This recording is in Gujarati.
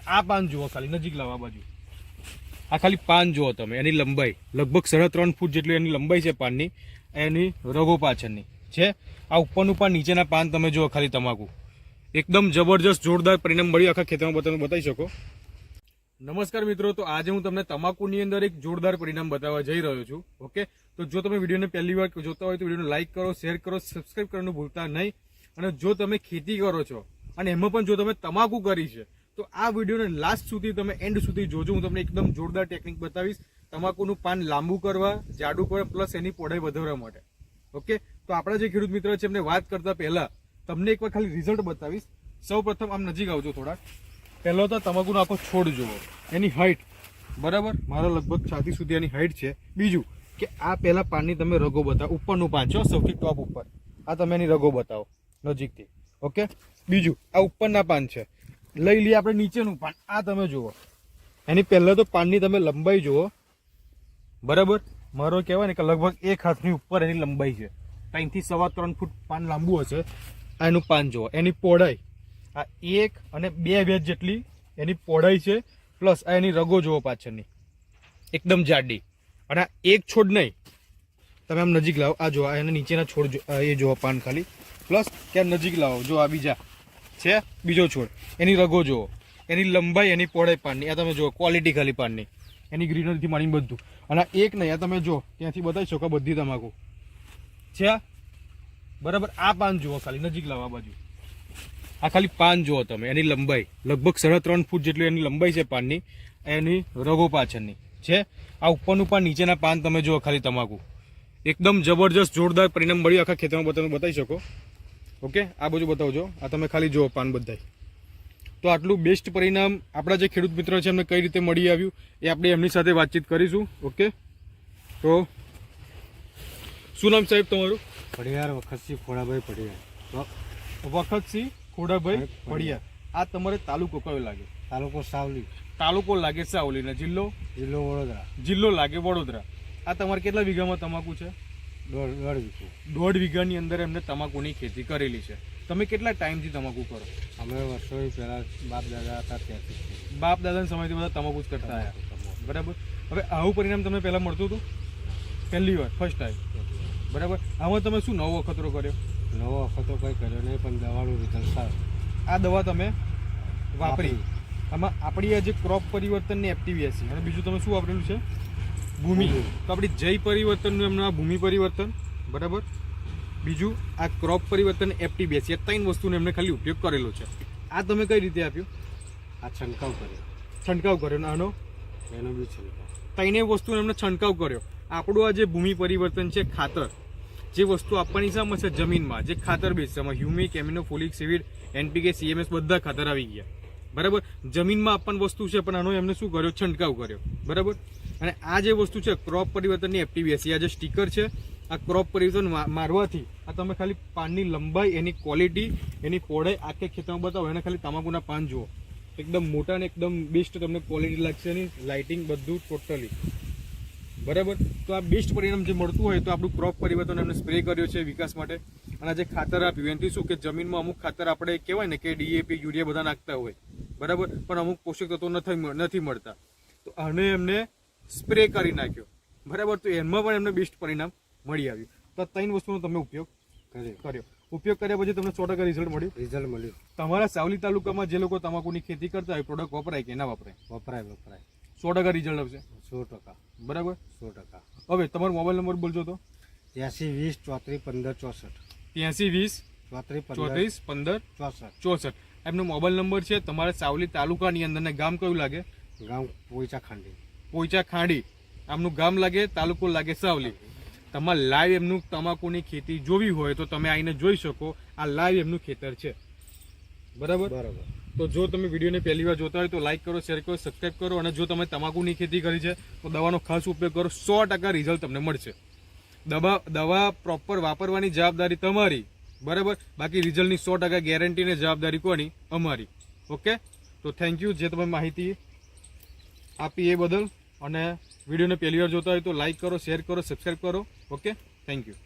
આ પાન જુઓ, ખાલી નજીક લાવો આ બાજુ. આ ખાલી પાન જુઓ તમે, એની લંબાઈ લગભગ 3.5 ફૂટ જેટલી એની લંબાઈ છે પાનની. એની રગો પાછળની છે. આ ઉપરનું પાન, નીચેના પાન તમે જુઓ ખાલી તમાકુ. એકદમ જબરજસ્ત જોરદાર પરિણામ મળ્યું. આખા ખેતરમાં તમે બતાવી શકો. નમસ્કાર મિત્રો, તો આજે હું તમને તમાકુની અંદર એક જોરદાર પરિણામ બતાવવા જઈ રહ્યો છું. ઓકે, તો જો તમે વિડીયોને પહેલી વાર જોતા હોય તો વિડીયોને લાઈક કરો, શેર કરો, સબસ્ક્રાઇબ કરવાનું ભૂલતા નહીં. અને જો તમે ખેતી કરો છો અને એમાં પણ જો તમે તમાકુ કરી છે તો આ વિડીયોને લાસ્ટ સુધી તમે એન્ડ સુધી જોજો. હું તમને એકદમ જોરદાર ટેકનિક બતાવીશ તમાકુનું પાન લાંબુ કરવા, જાડું કરવા, પ્લસ એની પહોળાઈ વધારવા માટે. ઓકે, તો આપણા જે ખેડૂત મિત્ર છે એમને વાત કરતા પહેલા તમને એકવાર ખાલી રિઝલ્ટ બતાવીશ. સૌ પ્રથમ આમ નજીક આવજો થોડાક. પહેલો તો તમાકુનો આખો છોડ જુઓ, એની હાઈટ બરાબર મારો લગભગ છાતી સુધી એની હાઈટ છે. બીજું કે આ પહેલા પાનની તમે રગો બતાવો, ઉપરનું પાન છો સૌથી ટોપ ઉપર, આ તમે એની રગો બતાવો નજીકથી. ઓકે, બીજું આ ઉપરના પાન છે. લઈ લઈએ આપણે નીચેનું પાન, આ તમે જુઓ. એની પહેલા તો પાનની તમે લંબાઈ જુઓ બરાબર. મારો કહેવાય ને કે લગભગ 1 હાથની ઉપર એની લંબાઈ છે. 3 થી 3.25 ફૂટ પાન લાંબુ હશે. આ એનું પાન જુઓ, એની પહોળાઈ આ 1 અને 2 વેજ જેટલી એની પહોળાઈ છે. પ્લસ આ એની રગો જુઓ પાછળની એકદમ જાડી. અને આ એક છોડ નહીં, તમે આમ નજીક લાવો, આ જુઓ એના નીચેના છોડ એ જુઓ પાન ખાલી. પ્લસ કેમ નજીક લાવો, જો આ બીજા છે, બીજો છોડ, એની રગો જુઓ, એની લંબાઈ, એની પહોળાઈ પાનની. આ તમે જુઓ ક્વોલિટી ખાલી પાનની, એની ગ્રીનરીથી માંડીને બધું. અને આ એક નહીં, આ તમે જો ત્યાંથી બતાવી શકો બધી તમાકુ છે બરાબર. આ પાન જુઓ, ખાલી નજીક લાવો આ બાજુ. આ ખાલી પાન જુઓ તમે, એની લંબાઈ લગભગ 3.5 ફૂટ જેટલી એની લંબાઈ છે પાનની. એની રગો પાછળની છે. આ ઉપરનું પાન, નીચેના પાન તમે જુઓ ખાલી તમાકુ. એકદમ જબરજસ્ત જોરદાર પરિણામ મળ્યું. આખા ખેતરમાં તમે બતાવી શકો. ઓકે, આ બાજુ બતાવજો. આ તમે ખાલી જુઓ પાન બધાય. તો આટલું બેસ્ટ પરિણામ આપણા જે ખેડૂત મિત્રો છે એમને કઈ રીતે મળી આવ્યું એ આપણે એમની સાથે વાતચીત કરીશું. ઓકે, તો શું નામ સાહેબ તમારું? પડિયાર વખતસિંહ ખોડાભાઈ પડિયાર. વખતસિંહ ખોડાભાઈ પડિયાર. આ તમારે તાલુકો કયો લાગે? તાલુકો સાવલી. તાલુકો લાગે સાવલી ને જિલ્લો? જિલ્લો વડોદરા. જિલ્લો લાગે વડોદરા. આ તમારે કેટલા વીઘામાં તમાકુ છે? 1.5 વીઘો. 1.5 વીઘાની અંદર એમને તમાકુની ખેતી કરેલી છે. તમે કેટલા ટાઈમથી તમાકુ કરો? અમે વર્ષો પહેલા બાપ દાદા હતા ત્યાંથી. બાપ દાદાના સમયથી બધા તમાકુ જ કરતા આવ્યા બરાબર. હવે આવું પરિણામ તમને પહેલા મળતું હતું? પહેલી વાર, ફર્સ્ટ ટાઈમ બરાબર. આમાં તમે શું નવો અખતરો કર્યો? નવો અખતરો કંઈ કર્યો નહીં, પણ દવાનું રિઝલ્ટ સારું. આ દવા તમે વાપરી. આમાં આપણી આ જે ક્રોપ પરિવર્તનની એક્ટિવિટી અને બીજું તમે શું વાપરેલું છે? ભૂમિ. તો આપણી જય પરિવર્તનનું એમનું આ ભૂમિ પરિવર્તન બરાબર. બીજું આ ક્રોપ પરિવર્તન એફટીબીએસ, એ 3 વસ્તુનો એમને ખાલી ઉપયોગ કરેલો છે. આ તમે કઈ રીતે આપ્યું? આ છંટકાવ કર્યો. છંટકાવ કર્યો ને આનો એનો બી છંટકાવ. 3 વસ્તુનો એમને છંટકાવ કર્યો. આપણું આ જે ભૂમિ પરિવર્તન છે, ખાતર જે વસ્તુ આપવાની સામે છે જમીનમાં, જે ખાતર બેઝ છે, એમાં humic, amino, folic acid, NPK, cms બધા ખાતર આવી ગયા બરાબર. જમીનમાં આપવાની વસ્તુ છે, પણ આનો એમને શું કર્યો? છંટકાવ કર્યો બરાબર. અને આ જે વસ્તુ છે ક્રોપ પરિવર્તનની એફટીબીએસ, આ જે સ્ટીકર છે, આ ક્રોપ પરિવર્તન મારવાથી આ તમે ખાલી પાનની લંબાઈ, એની ક્વોલિટી, એની પહોળાઈ આખે ખેતરમાં બતાવો. એને ખાલી તમાકુના પાન જુઓ, એકદમ મોટા ને એકદમ બેસ્ટ તમને ક્વોલિટી લાગશે. એની લાઇટિંગ બધું ટોટલી બરાબર. તો આ બેસ્ટ પરિણામ જે મળતું હોય તો આપણું ક્રોપ પરિવર્તન એમને સ્પ્રે કર્યો છે વિકાસ માટે. અને જે ખાતર આપ્યું એનાથી શું કે જમીનમાં અમુક ખાતર આપણે કહેવાય ને કે ડીએપી, યુરિયા બધા નાખતા હોય બરાબર, પણ અમુક પોષક તત્વો નથી મળતા. તો આને એમને સ્પ્રે કરી નાખ્યો બરાબર. તો એમાં પણ એમને બેસ્ટ પરિણામ મળી આવ્યું. તો આ 3 વસ્તુનો તમે ઉપયોગ કર્યો. ઉપયોગ કર્યા પછી તમને 100% રિઝલ્ટ મળ્યું? રિઝલ્ટ મળ્યું. તમારા સાવલી તાલુકામાં જે લોકો તમાકુની ખેતી કરતા હોય પ્રોડક્ટ વપરાય કે ના વપરાય? વપરાય. 100% રિઝલ્ટ આવશે. 100% બરાબર. 100%. હવે તમારો મોબાઈલ નંબર બોલજો તો. 83 20 34 15 64. 83 20 34 15 64. 64 એમનો મોબાઈલ નંબર છે. તમારે સાવલી તાલુકાની અંદર ને ગામ કયું લાગે? ગામ પોઈચા ખાંડી. પોઈચા ખાંડી આમનું ગામ લાગે, તાલુકો લાગે સાવલી. તમારે લાઈવ એમનું તમાકુની ખેતી જોવી હોય તો તમે આવીને જોઈ શકો. આ લાઈવ એમનું ખેતર છે બરાબર. તો જો તમે વિડીયોને પહેલી વાર જોતા હોય તો લાઈક કરો, શેર કરો, સબસ્ક્રાઈબ કરો. અને જો તમે તમાકુની ખેતી કરી છે તો દવાનો ખાસ ઉપયોગ કરો. 100% રિઝલ્ટ તમને મળશે. દવા પ્રોપર વાપરવાની જવાબદારી તમારી બરાબર. બાકી રિઝલ્ટની 100% ગેરંટી ને જવાબદારી કોની? અમારી. ઓકે, તો થેન્ક યુ જે તમે માહિતી આપી એ બદલ. અને વિડીયોને પહેલી વાર જોતા હોય તો લાઈક કરો, શેર કરો, સબસ્ક્રાઈબ કરો. Okay, thank you.